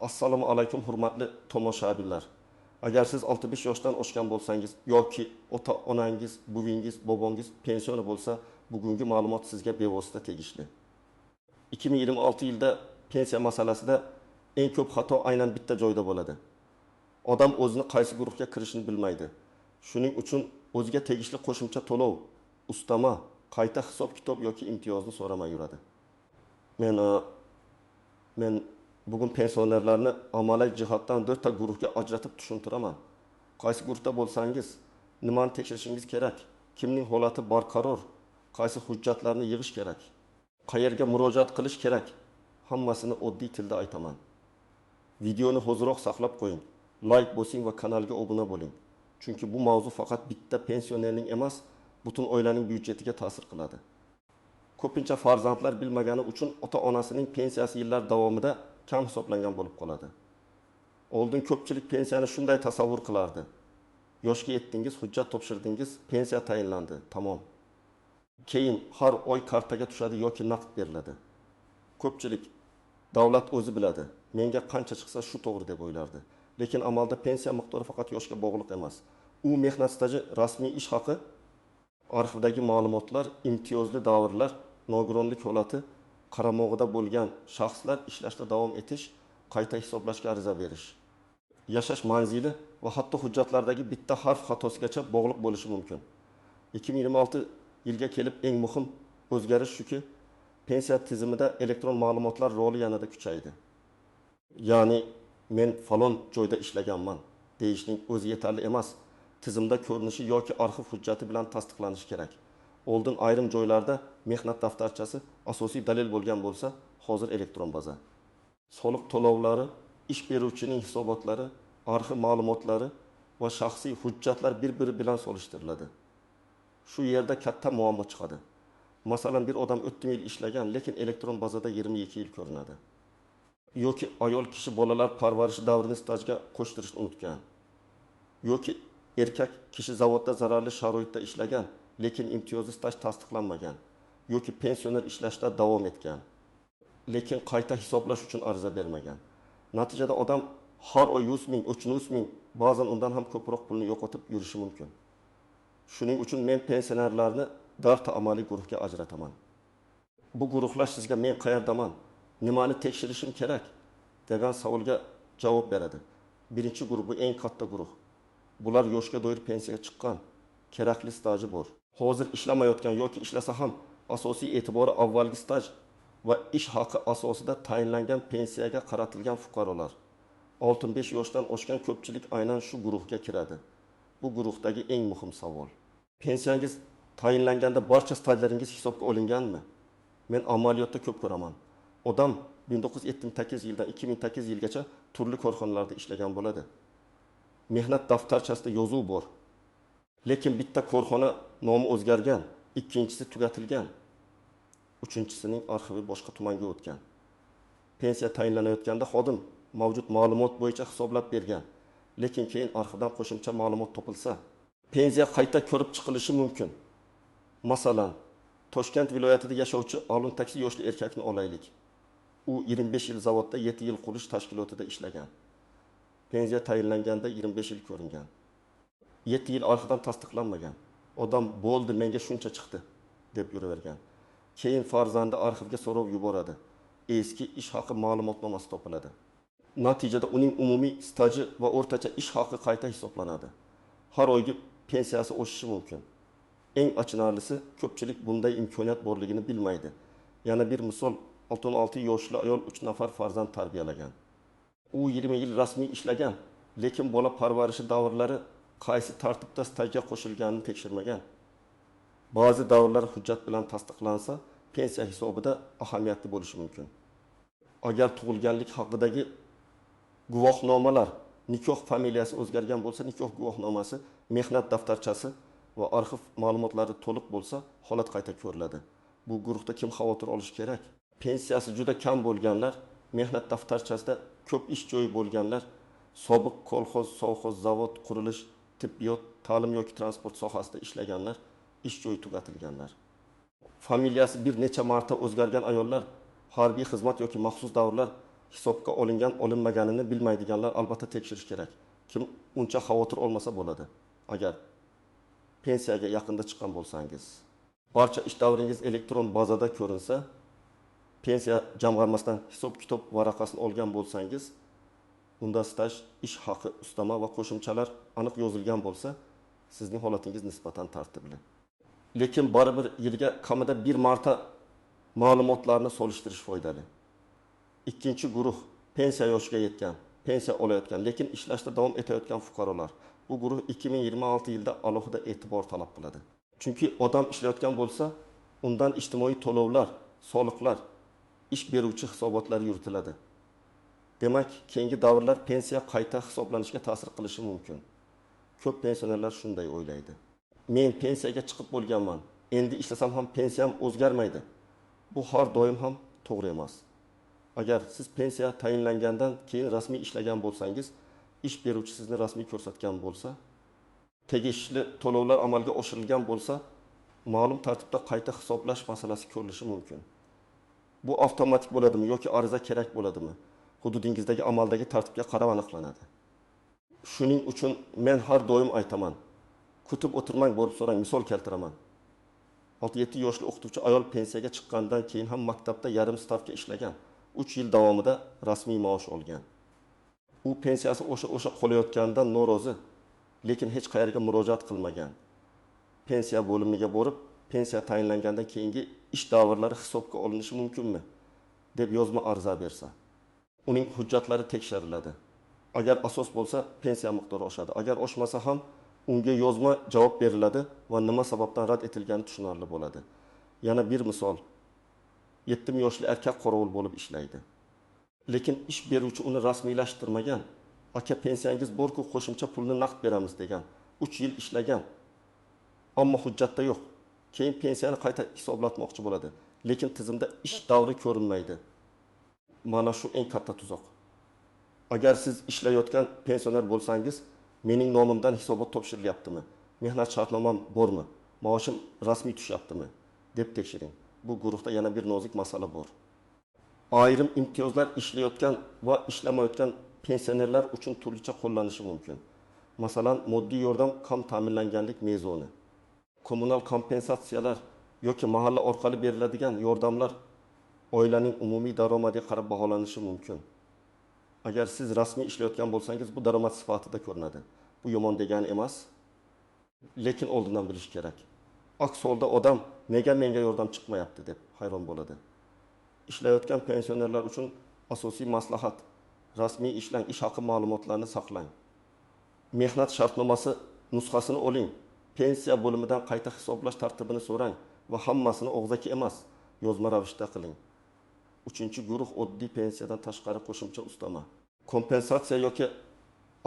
Assalomu alaykum hurmatli tomoshabinlar. Agar siz 65 yoshdan oshgan bo'lsangiz yoki ota-onangiz, buvingiz, bobongiz pensioni bo'lsa, bugungi ma'lumot sizga bevosita tegishli. 2026 yilda pensiya masalasida eng ko'p xato aynan bitta joyda bo'ladi. Odam o'zini qaysi guruhga kirishini bilmaydi. Shuning uchun o'ziga tegishli qo'shimcha to'lov, ustama, qayta hisob-kitob yoki imtiyozni so'ramay yuradi. Men bugun pensionerlarni amaliy jihatdan 4 ta guruhga ajratib tushuntiraman. Qaysi guruhda bo'lsangiz, nimani tekshirishingiz kerak, kimning holati barqaror, qaysi hujjatlarni yig'ish kerak, qayerga murojaat qilish kerak, hammasini oddiy tilda aytaman. Videoni hozirroq saqlab qo'ying, like bosing va kanalga obuna bo'ling. Chunki bu mavzu faqat bitta pensionerning emas, butun oilaning byudjetiga ta'sir qiladi. Ko'pincha farzandlar bilmagani uchun ota-onasining pensiyasi yillar davomida kam hisoblangan bo'lib qoladi. Oldin ko'pchilik pensiyani shunday tasavvur qilardi. Yoshga yetdingiz, hujjat topshirdingiz, pensiya tayinlandi, tamom. Keyin har oy kartaga tushadi yoki naqd beriladi. Ko'pchilik davlat o'zi biladi, menga qancha chiqsa shu to'g'ri deb o'ylardi. Lekin amalda pensiya miqdori faqat yoshga bog'liq emas. U mehnat staji, rasmiy ish haqi, arxivdagi ma'lumotlar, imtiyozli davrlar, nogironlik holati, qaramog'ida bo'lgan shaxslar ishlashda davom etish, qayta hisoblashga ariza berish, yashash manzili va hatto hujjatlardagi bitta harf xatosigacha bog'liq bo'lishi mumkin. 2026 yilga kelib eng muhim o'zgarish shuki, pensiya tizimida elektron ma'lumotlar roli yanada kuchaydi. Ya'ni men falon joyda ishlaganman deyishning o'zi yetarli emas. Tizimda ko'rinishi yoki arxiv hujjati bilan tasdiqlanishi kerak. Oldin ayrim joylarda mehnat daftarchasi asosiy dalil bo'lgan bo'lsa, hozir elektron baza. Soliq to'lovlari, ish beruvchining hisobotlari, arxiv ma'lumotlari va shaxsiy hujjatlar bir-biri bilan solishtiriladi. Shu yerda katta muammo chiqadi. Masalan, bir odam 4 yil ishlagan, lekin elektron bazada 22 yil ko'rinadi. Yoki ayol kishi bolalar parvarishi davrini stajga qo'shtirishni unutgan. Yoki erkak kishi zavodda zararli sharoitda ishlagan, lekin imtiyozli staj tasdiqlanmagan. Yoki pensioner ishlashda davom etgan, lekin qayta hisoblash uchun ariza bermagan. Natijada odam har oy 100 ming, 300 ming, ba'zan undan ham ko'proq pulni yo'qotib yurishi mumkin. Shuning uchun men pensionerlarni 4 ta amaliy guruhga ajrataman. Bu guruhlar sizga men qayerdaman, nimani tekshirishim kerak degan savolga javob beradi. Birinchi guruh bu eng katta guruh. Bular yoshga doir pensiyaga chiqqan, kerakli staji bor. Hozir ishlamayotgan yoki ishlasa ham asosiy e'tibori avvalgi staj va ish haqi asosida tayinlangan pensiyaga qaratilgan fuqarolar. 65 yoshdan oshgan ko'pchilik aynan shu guruhga kiradi. Bu guruhdagi eng muhim savol. Pensiyangiz tayinlanganda barcha stajlaringiz hisobga olinganmi? Men amaliyotda ko'p ko'raman. Odam 1978 yildan 2008 yilgacha turli korxonalarda ishlagan bo'ladi. Mehnat daftarchasida yozuv bor. Lekin bitta korxona nomi o'zgargan, ikkinchisi tugatilgan, uchinchisining arxivi boshqa tumanga o'tgan. Pensiya tayinlanayotganda xodim mavjud ma'lumot bo'yicha hisoblab bergan, lekin keyin arxivdan qo'shimcha ma'lumot topilsa, pensiya qayta ko'rib chiqilishi mumkin. Masalan, Toshkent viloyatida yashovchi Alun taksi yoshli erkakni olaylik. U 25 yil zavodda 7 yil qurilish tashkilotida ishlagan. Pensiya tayinlanganda 25 yil ko'ringan. 7 yil arxivdan tasdiqlanmagan. Odam bo'ldi, menga shuncha chiqdi deb yuravergan. Keyin farzandi arxivga so'rov yuboradi. Eski ish haqi ma'lumotnomasi topiladi. Natijada uning umumiy staji va o'rtacha ish haqi qayta hisoblanadi. Har oygi pensiyasi o'sishi mumkin. Eng achinarlisi, ko'pchilik bunday imkoniyat borligini bilmaydi. Yana bir misol, 66 yoshli ayol 3 nafar farzand tarbiyalagan. U 20 yil rasmiy ishlagan, lekin bola parvarishi davrlari qaysi tartibda stajga qo'shilganini tekshirmagan. Ba'zi davrlar hujjat bilan tasdiqlansa, pensiya hisobida ahamiyatli bo'lishi mumkin. Agar tug'ilganlik haqidagi guvohnomalar, nikoh familiyasi o'zgargan bo'lsa, nikoh guvohnomasi, mehnat daftarchasi va arxiv ma'lumotlari to'liq bo'lsa, holat qayta ko'riladi. Bu guruhda kim xavotir olishi kerak? Pensiyasi juda kam bo'lganlar, mehnat daftarchasida ko'p ish joyi bo'lganlar, sobiq kolxoz, sovxoz, zavod, qurilish, tibbiyot, ta'lim yoki transport sohasida ishlaganlar, ish joyi tugatilganlar. Familiyasi bir necha marta o'zgargan ayollar, harbiy xizmat yoki maxsus davrlar hisobga olingan, olinmaganini bilmaydiganlar albatta tekshirish kerak. Kim uncha xavotir olmasa bo'ladi. Agar pensiyaga yaqinda chiqqan bo'lsangiz, barcha ish davringiz elektron bazada ko'rinsa, pensiya jamg'armasidan hisob-kitob varaqasini olgan bo'lsangiz, unda staj, ish haqi, ustama va qo'shimchalar aniq yozilgan bo'lsa, sizning holatingiz nisbatan tartibli. Lekin baribir yilga kamida bir marta ma'lumotlarni solishtirish foydali. Ikkinchi guruh pensiya yoshiga yetgan, pensiya olayotgan, lekin ishlashda davom etayotgan fuqarolar. Bu guruh 2026 yilda alohida e'tibor talab qiladi. Chunki odam ishlayotgan bo'lsa, undan ijtimoiy to'lovlar, soliqlar, ish beruvchi hisobotlari yuritiladi. Demak, keyingi davrlar pensiya qayta hisoblanishga ta'sir qilishi mumkin. Ko'p pensionerlar shunday o'ylaydi. Men pensiyaga chiqib bo'lganman. Endi ishlasam ham pensiyam o'zgarmaydi. Bu har doim ham to'g'ri emas. Agar siz pensiya tayinlangandan keyin rasmiy ishlagan bo'lsangiz, ish beruvchi sizni rasmiy ko'rsatgan bo'lsa, tegishli to'lovlar amalga oshirilgan bo'lsa, ma'lum tartibda qayta hisoblash masalasi ko'rilishi mumkin. Bu avtomatik bo'ladimi yoki ariza kerak bo'ladimi? Hududingizdagi amaldagi tartibga qarab aniqlanadi. Shuning uchun men har doim aytaman. Kutib o'tirmang, borib so'rang, misol keltiraman. 6-7 yoshli o'qituvchi ayol pensiyaga chiqqandan keyin ham maktabda yarim stavka ishlagan. 3 yil davomida rasmiy maosh olgan. U pensiyasi o'sha qolayotganidan norozi, lekin hech qayerga murojaat qilmagan. Pensiya bo'limiga borib, pensiya tayinlangandan keyingi ish davrlari hisobga olinishi mumkinmi deb yozma ariza bersa, uning hujjatlari tekshiriladi. Agar asos bo'lsa, pensiya miqdori oshadi. Agar oshmasa ham unga yozma javob beriladi va nima sababdan rad etilgani tushunarli bo'ladi. Yana bir misol. 7 yoshli erkak qorovul bo'lib ishlaydi. Lekin ish beruvchi uni rasmiylashtirmagan. Aka, pensiyangiz bor-ku, qo'shimcha pulni naqd beramiz degan. 3 yil ishlagan. Ammo hujjatda yo'q. Keyin pensiyani qayta hisoblatmoqchi bo'ladi. Lekin tizimda ish davri ko'rinmaydi. Mana shu eng katta tuzoq. Agar siz ishlayotgan pensioner bo'lsangiz, mening nomimdan hisobot topshirilyaptimi? Mehnat shartnomam bormi? Maoshim rasmiy tushyaptimi? deb tekshiring. Bu guruhda yana bir nozik masala bor. Ayrim imtiyozlar ishlayotgan va ishlamayotgan pensionerlar uchun turlicha qo'llanishi mumkin. Masalan, moddiy yordam kam ta'minlanganlik mezoni, kommunal kompensatsiyalar yoki mahalla orqali beriladigan yordamlar oilaning umumiy daromadiga qarab baholanishi mumkin. Agar siz rasmiy ishlayotgan bo'lsangiz, bu daromad sifatida ko'rinadi. Bu yomon degani emas, lekin oldindan bilish kerak. Aks holda odam nega menga yordam chiqmayapti deb hayron bo'ladi. Ishlayotgan pensionerlar uchun asosiy maslahat: rasmiy ishlang, ish haqi ma'lumotlarini saqlang. Mehnat shartnomasi nusxasini oling. Pensiya bo'limidan qayta hisoblash tartibini so'rang va hammasini og'zaki emas, yozma ravishda qiling. 3-guruh oddiy pensiyadan tashqari qo'shimcha ustama. Kompensatsiya yoki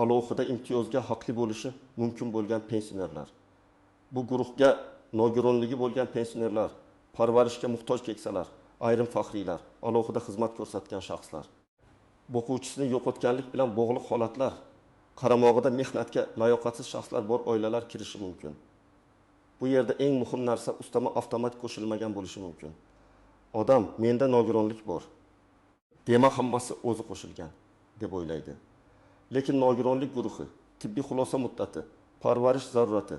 alohida imtiyozga haqli bo'lishi mumkin bo'lgan pensionerlar. Bu guruhga nogironligi bo'lgan pensionerlar, parvarishga muhtoj keksalar, ayrim faxriylar, alohida xizmat ko'rsatgan shaxslar, boquvchisini yo'qotganlik bilan bog'liq holatlar, qaramog'ida mehnatga layoqatsiz shaxslar bor oilalar kirishi mumkin. Bu yerda eng muhim narsa ustama avtomatik qo'shilmagan bo'lishi mumkin. Odam menda nogironlik bor, dema hammasi o'zi qo'shilgan deb o'ylaydi. Lekin nogironlik guruhi, tibbiy xulosa muddati, parvarish zarurati,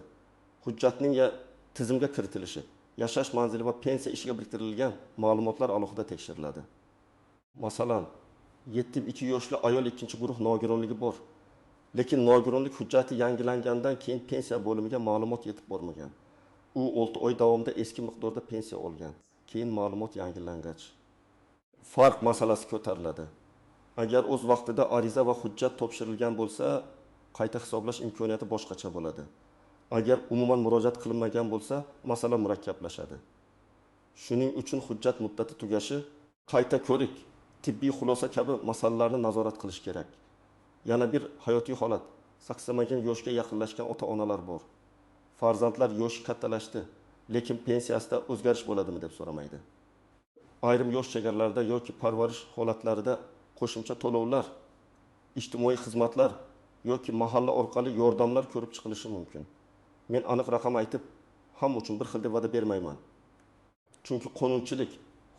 hujjatning tizimga kiritilishi, yashash manzili va pensiya ishiga biriktirilgan ma'lumotlar alohida tekshiriladi. Masalan, 7-2 yoshli ayol 2-guruh nogironligi bor. Lekin nogironlik hujjati yangilangandan keyin pensiya bo'limiga ma'lumot yetib bormagan. U 6 oy davomida eski miqdorda pensiya olgan. Keyin ma'lumot yangilangach, farq masalasi ko'tariladi. Agar o'z vaqtida ariza va hujjat topshirilgan bo'lsa, qayta hisoblash imkoniyati boshqacha bo'ladi. Agar umuman murojaat qilinmagan bo'lsa, masala murakkablashadi. Shuning uchun hujjat muddati tugashi, qayta ko'rik, tibbiy xulosa kabi masalalarni nazorat qilish kerak. Yana bir hayotiy holat: saksamagan yoshga yaqinlashgan ota-onalar bor. Farzandlar yoshi kattalashdi, lekin pensiyasida o'zgarish bo'ladimi deb so'ramaydi. Ayrim yosh chegaralarda yoki parvarish holatlarida qo'shimcha to'lovlar, ijtimoiy xizmatlar yoki mahalla orqali yordamlar ko'rib chiqilishi mumkin. Men aniq raqam aytib, ham uchun bir xil deb va'da bermayman. Chunki qonunchilik,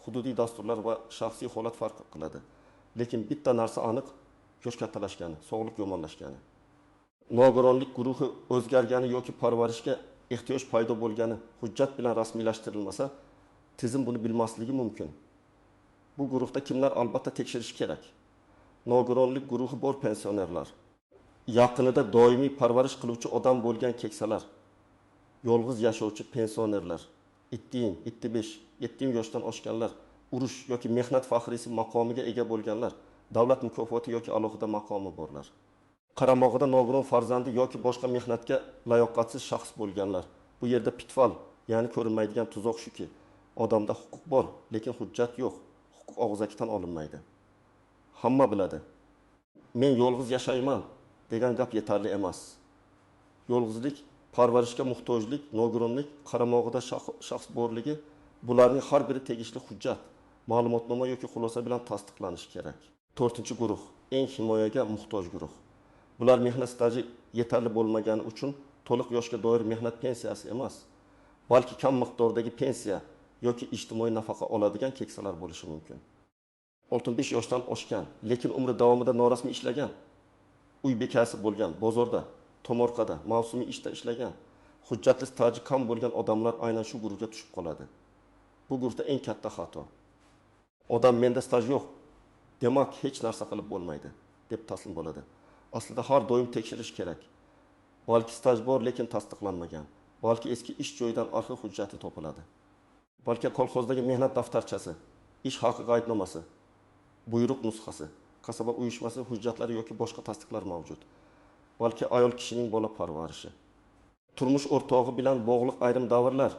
hududiy dasturlar va shaxsiy holat farq qiladi. Lekin bitta narsa aniq, yosh kattalashgani, sog'liq yomonlashgani. Nogironlik guruhi o'zgargani yoki parvarishga ehtiyoj paydo bo'lgani hujjat bilan rasmiylashtirilmasa, tizim buni bilmasligi mumkin. Bu guruhda kimlar albatta tekshirish kerak. Nogironlik guruhi bor pensionerlar, yaqinida doimiy parvarish qiluvchi odam bo'lgan keksalar, yolg'iz yashovchi pensionerlar, 7 yoshdan oshganlar, urush yoki mehnat faxriysi maqomiga ega bo'lganlar, davlat mukofoti yoki alohida maqomi borlar. Qaramog'ida nogiron farzandi yoki boshqa mehnatga layoqatsiz shaxs bo'lganlar. Bu yerda pitfall, ya'ni ko'rinmaydigan tuzoq shuki, odamda huquq bor, lekin hujjat yo'q. Huquq og'zakdan olinmaydi. Hamma biladi. Men yolg'iz yashayman degan gap yetarli emas. Yolg'izlik, parvarishga muhtojlik, nogironlik, qaramog'ida shaxs borligi, bularning har biri tegishli hujjat, ma'lumotnoma yoki xulosa bilan tasdiqlanishi kerak. 4-guruh, eng himoyaga muhtoj guruh. Bular mehnat staji yetarli bo'lmagani uchun to'liq yoshga doir mehnat pensiyasi emas, balki kam miqdordagi pensiya yoki ijtimoiy nafaqa oladigan keksalar bo'lishi mumkin. 65 yoshdan oshgan, lekin umri davomida norasmiy ishlagan, uy bekasi bo'lgan, bozorda, tomorqada, mavsumiy ishda ishlagan, hujjatli staji kam bo'lgan odamlar aynan shu guruhga tushib qoladi. Bu guruhda eng katta xato. Odam menda staj yo'q, demak hech narsa qilib bo'lmaydi, deb taslim bo'ladi. Aslida har doim tekshirish kerak. Balki staj bor, lekin tasdiqlanmagan. Balki eski ish joyidan arxiv hujjati topiladi. Balki kolxozdagi mehnat daftarchasi, ish haqi qaydnomasi, buyruq nusxasi, kasaba uyushmasi hujjatlari yoki boshqa tasdiqlar mavjud. Balki ayol kishining bola parvarishi, turmush o'rtog'i bilan bog'liq ayrim davrlar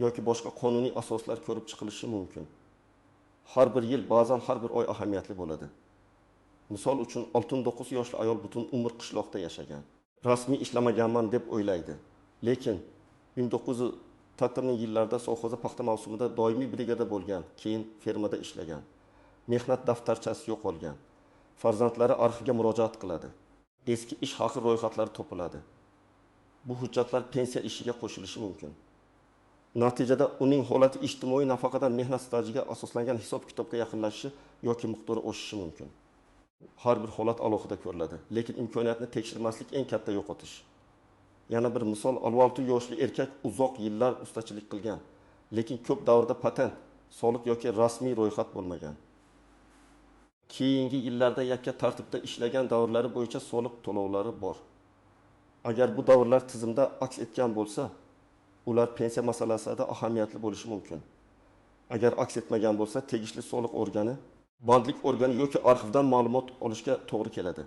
yoki boshqa qonuniy asoslar ko'rib chiqilishi mumkin. Har bir yil, ba'zan har bir oy ahamiyatli bo'ladi. Misol uchun 69 yoshli ayol butun umr qishloqda yashagan. Rasmiy ishlamaganman deb o'ylaydi. Lekin 1940 yillarda sovxoza paxta mavsumida doimiy brigada bo'lgan, keyin fermada ishlagan. Mehnat daftarchasi yo'qolgan. Farzandlari arxivga murojaat qiladi. Eski ish haqi ro'yxatlari topiladi. Bu hujjatlar pensiya ishiga qo'shilishi mumkin. Natijada uning holati ijtimoiy nafaqadan mehnat stajiga asoslangan hisob-kitobga yaqinlashishi yoki miqdori oshishi mumkin. Har bir holat alohida ko'riladi, lekin imkoniyatni tekshirmaslik eng katta yo'qotish. Yana bir misol, 56 yoshli erkak uzoq yillar ustachilik qilgan, lekin ko'p davrda patent, soliq yoki rasmiy ro'yxat bo'lmagan. Keyingi yillarda yakka tartibda ishlagan davrlari bo'yicha soliq to'lovlari bor. Agar bu davrlar tizimda aks etgan bo'lsa, ular pensiya masalasida ahamiyatli bo'lishi mumkin. Agar aks etmagan bo'lsa, tegishli soliq organi, bandlik organi yoki arxivdan ma'lumot olishga to'g'ri keladi.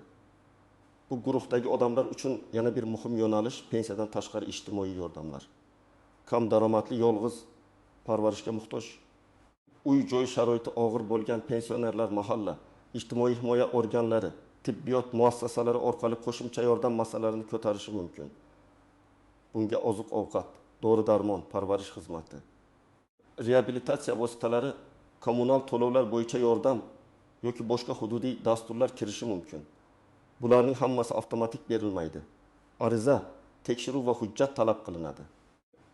Bu guruhdagi odamlar uchun yana bir muhim yo'nalish pensiyadan tashqari ijtimoiy yordamlar. Kam daromadli, yolg'iz, parvarishga muhtoj, uy-joy sharoiti og'ir bo'lgan pensionerlar mahalla, ijtimoiy himoya organlari, tibbiyot muassasalari orqali qo'shimcha yordam masalalarini ko'tarishi mumkin. Bunga oziq-ovqat, dori-darmon, parvarish xizmati, reabilitatsiya vositalari, kommunal to'lovlar bo'yicha yordam yoki boshqa hududiy dasturlar kirishi mumkin. Bularning hammasi avtomatik berilmaydi. Ariza, tekshiruv va hujjat talab qilinadi.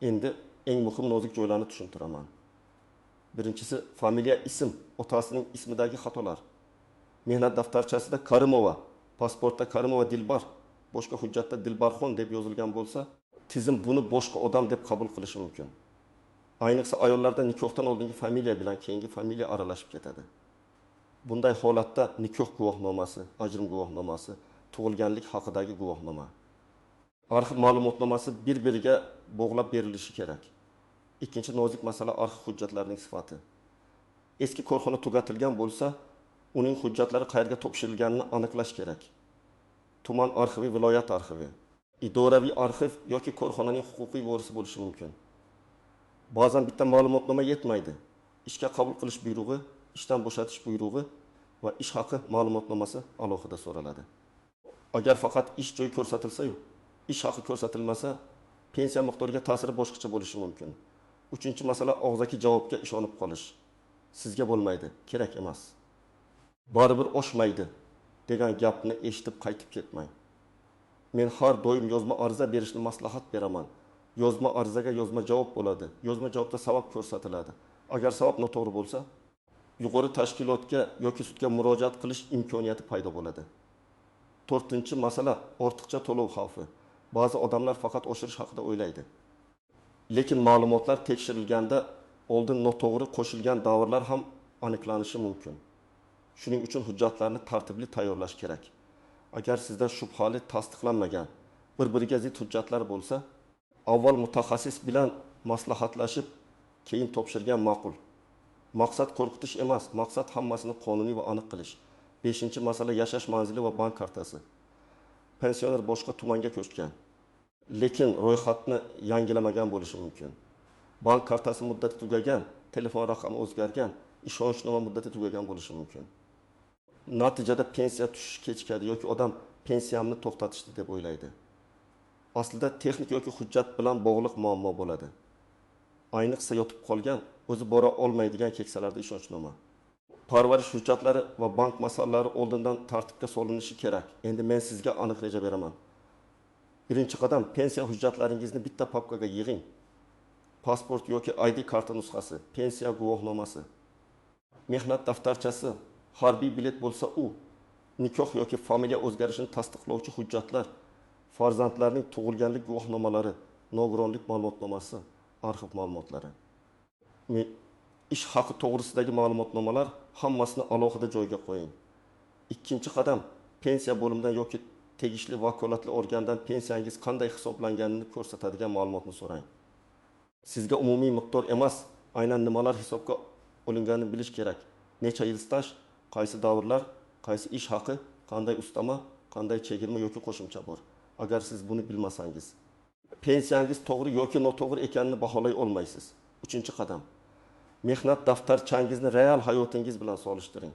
Endi eng muhim nozik joylarni tushuntiraman. Birinchisi, familiya ism, otasining ismidagi xatolar. Mehnat daftarchasida Karimova, pasportda Karimova Dilbar, boshqa hujjatda Dilbarxon deb yozilgan bo'lsa, tizim buni boshqa odam deb qabul qilishi mumkin. Ayniqsa ayollarda nikohdan oldingi familiya bilan keyingi familiya aralashib ketadi. Bunday holatda nikoh guvohnomasi, ajrim guvohnomasi, tug'ilganlik haqidagi guvohnoma, arxiv ma'lumotnomasi bir-biriga bog'lab berilishi kerak. Ikkinchi nozik masala arxiv hujjatlarining sifati. Eski korxona tugatilgan bo'lsa, uning hujjatlari qayerga topshirilganini aniqlash kerak. Tuman arxivi, viloyat arxivi, idoraviy arxiv yoki korxonaning huquqiy vorisi bo'lishi mumkin. Ba'zan bitta ma'lumotnoma yetmaydi. Ishga qabul qilish buyrug'i, ishdan bo'shatish buyrug'i va ish haqi ma'lumotnomasi alohida so'raladi. Agar faqat ish joyi ko'rsatilsa-yu, ish haqi ko'rsatilmasa, pensiya miqdoriga ta'siri boshqacha bo'lishi mumkin. Uchinchi masala og'zaki javobga ishonib qolish. Sizga bo'lmaydi, kerak emas. Baribir oshmaydi degan gapni eshitib qaytib ketmang. Men har doim yozma ariza berishni maslahat beraman. Yozma arizaga yozma javob bo'ladi. Yozma javobda sabab ko'rsatiladi. Agar sabab noto'g'ri bo'lsa, yuqori tashkilotga yoki sudga murojaat qilish imkoniyati paydo bo'ladi. 4-masala ortiqcha to'lov xavfi. Ba'zi odamlar faqat oshirish haqida o'ylaydi. Lekin ma'lumotlar tekshirilganda oldin noto'g'ri qo'shilgan davrlar ham aniqlanishi mumkin. Shuning uchun hujjatlarni tartibli tayyorlash kerak. Agar sizda shubhali tasdiqlanmagan, bir-biriga zid hujjatlar bo'lsa, avval mutaxassis bilan maslahatlashib, keyin topshirgan ma'qul. Maqsad qo'rqitish emas, maqsad hammasini qonuniy va aniq qilish. 5-masala yashash manzili va bank kartasi. Pensioner boshqa tumanga ko'chgan, lekin ro'yxatni yangilamagan bo'lishi mumkin. Bank kartasi muddati tugagan, telefon raqami o'zgargan, ishonchnoma muddati tugagan bo'lishi mumkin. Natijada pensiya tushish kechikadi yoki odam pensiyamni to'xtatishdi deb o'ylaydi. Aslida texnik yoki hujjat bilan bog'liq muammo bo'ladi. Ayniqsa yotib qolgan, o'zi bora olmaydigan keksalarda ishonchnoma. Parvarish hujjatlari va bank masalalari oldindan tartibga solinishi kerak. Endi men sizga aniq reja beraman. Birinchi qadam, pensiya hujjatlaringizni bitta papkaga yig'ing. Pasport yoki ID karta nusxasi, pensiya guvohnomasi, mehnat daftarchasi, harbiy bilet bo'lsa u, nikoh yoki familiya o'zgarishini tasdiqlovchi hujjatlar, farzandlarning tug'ilganlik guvohnomalari, nogironlik ma'lumotnomasi, arxiv ma'lumotlari. Ish haqi to'g'risidagi ma'lumotnomalar hammasini alohida joyga qo'ying. Ikkinchi qadam, pensiya bo'limidan yoki tegishli vakolatli organdan pensiyangiz qanday hisoblanganini ko'rsatadigan ma'lumotni so'rang. Sizga umumiy miqdor emas, aynan nimalar hisobga olinganini bilish kerak. Necha yil staj, qaysi davrlar, qaysi ish haqi, qanday ustama, qanday chegirma yoki qo'shimcha bor. Agar siz buni bilmasangiz, pensiyangiz to'g'ri yoki noto'g'ri ekanini baholay olmaysiz. 3-qadam. Mehnat daftarchangizni real hayotingiz bilan solishtiring.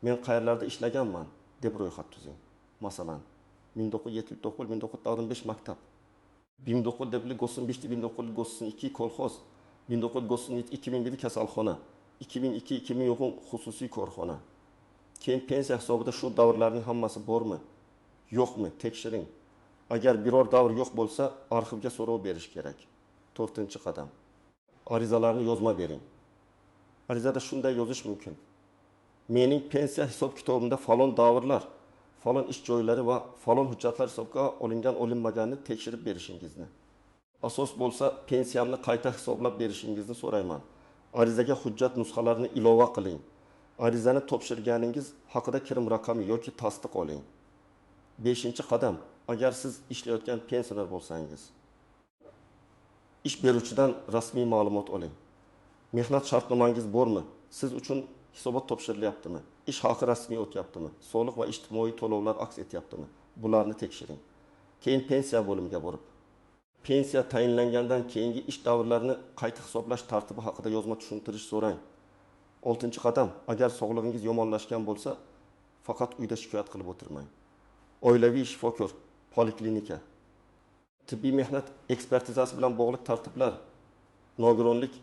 Men qayerlarda ishlaganman deb ro'yxat tuzing. Masalan, 1979-1995 maktab, 1995-1992 kolxoz, 1997-2001 kasalxona, 2002-2010 xususiy korxona. Keyin pensiya hisobida shu davrlarning hammasi bormi, yo'qmi tekshiring. Agar biror davr yo'q bo'lsa, arxivga so'rov berish kerak. 4-qadam. Arizalarni yozma bering. Arizada shunday yozish mumkin: mening pensiya hisob kitobimda falon davrlar, falon ish joylari va falon hujjatlar hisobga olingan olinmaganini tekshirib berishingizni. Asos bo'lsa, pensiyamni qayta hisoblab berishingizni so'rayman. Arizaga hujjat nusxalarini ilova qiling. Arizani topshirganingiz haqida kirim raqami yoki tasdiq oling. 5-qadam. Agar siz ishlayotgan pensioner bo'lsangiz, ish beruvchidan rasmiy ma'lumot oling. Mehnat shartnomangiz bormi? Siz uchun hisobot topshirilyaptimi? Ish haqi rasmiy o'tyaptimi? Soliq va ijtimoiy to'lovlar aks etyaptimi? Bularni tekshiring. Keyin pensiya bo'limiga borib, pensiya tayinlangandan keyingi ish davrlarini qayta hisoblash tartibi haqida yozma tushuntirish so'rang. 6-qadam. Agar sog'lig'ingiz yomonlashgan bo'lsa, faqat uyda shikoyat qilib o'tirmang. Oilaviy shifokor, poliklinika, tibbiy mehnat ekspertizasi bilan bog'liq tartiblar, nogironlik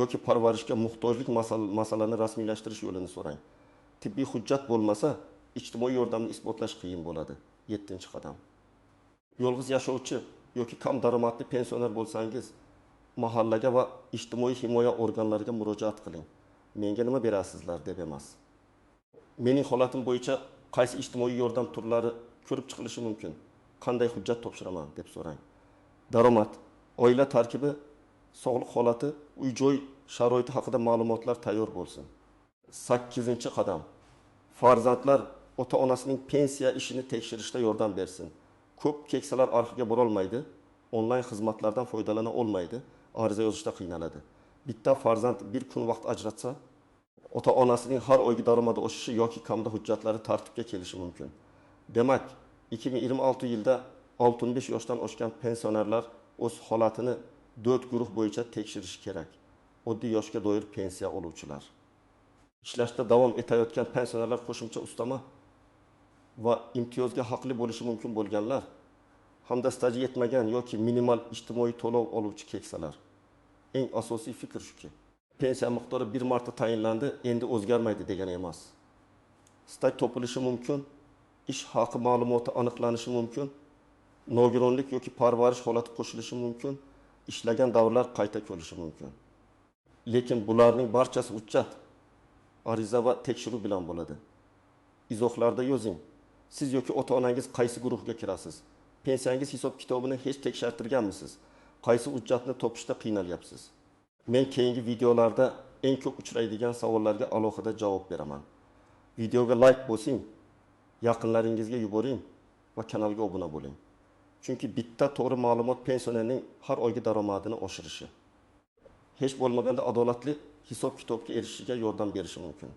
yoki parvarishga muhtojlik masalalarini rasmiylashtirish yo'lini so'rang. Tibbiy hujjat bo'lmasa, ijtimoiy yordamni isbotlash qiyin bo'ladi. 7-qadam. Yolg'iz yashovchi yoki kam daromadli pensioner bo'lsangiz, mahallaga va ijtimoiy himoya organlariga murojaat qiling. Menga nima berasizlar deb emas. Mening holatim bo'yicha qaysi ijtimoiy yordam turlari ko'rib chiqilishi mumkin? Qanday hujjat topshiraman deb so'rang. Daromad, oila tarkibi, sog'liq holati, uy-joy sharoiti haqida ma'lumotlar tayyor bo'lsin. 8-qadam. Farzandlar ota-onasining pensiya ishini tekshirishda yordam bersin. Ko'p keksalar arxivga bora olmaydi, onlayn xizmatlardan foydalana olmaydi, ariza yozishda qiynaladi. Bitta farzand bir kun vaqt ajratsa, ota-onasining har oygi daromadi oshishi yoki kamda hujjatlari tartibga kelishi mumkin. Demak, 2026 yilda 65 yoshdan oshgan pensionerlar o'z holatini 4 guruh bo'yicha tekshirishi kerak. Oddiy yoshga doir pensiya oluvchilar, ishlashda davom etayotgan pensionerlar, qo'shimcha ustama va imtiyozga haqli bo'lishi mumkin bo'lganlar, hamda staji yetmagan yoki minimal ijtimoiy to'lov oluvchi keksalar. Eng asosiy fikr shuki, pensiya miqdori bir marta tayinlandi, endi o'zgarmaydi degani emas. Staj topilishi mumkin, ish haqi ma'lumoti aniqlanishi mumkin, nogironlik yoki parvarish holati qo'shilishi mumkin, ishlagan davrlar qayta ko'rilishi mumkin. Lekin bularning barchasi hujjat. ariza va tekshiruv bilan bo'ladi. Izohlarda yozing. Siz yoki ota-onangiz qaysi guruhga kirasiz? Pensiyangiz hisob-kitobini hech tekshirtirganmisiz? Qaysi hujjatni topishda qiynalyapsiz? Men keyingi videolarda eng ko'p uchraydigan savollarga alohida javob beraman. Videoga like bosing, yaqinlaringizga yuboring va kanalga obuna bo'ling. Chunki bitta to'g'ri ma'lumot pensionerning har oygi daromadini oshirishi, hech bo'lmaganda adolatli hisob-kitobga erishishiga yordam berishi mumkin.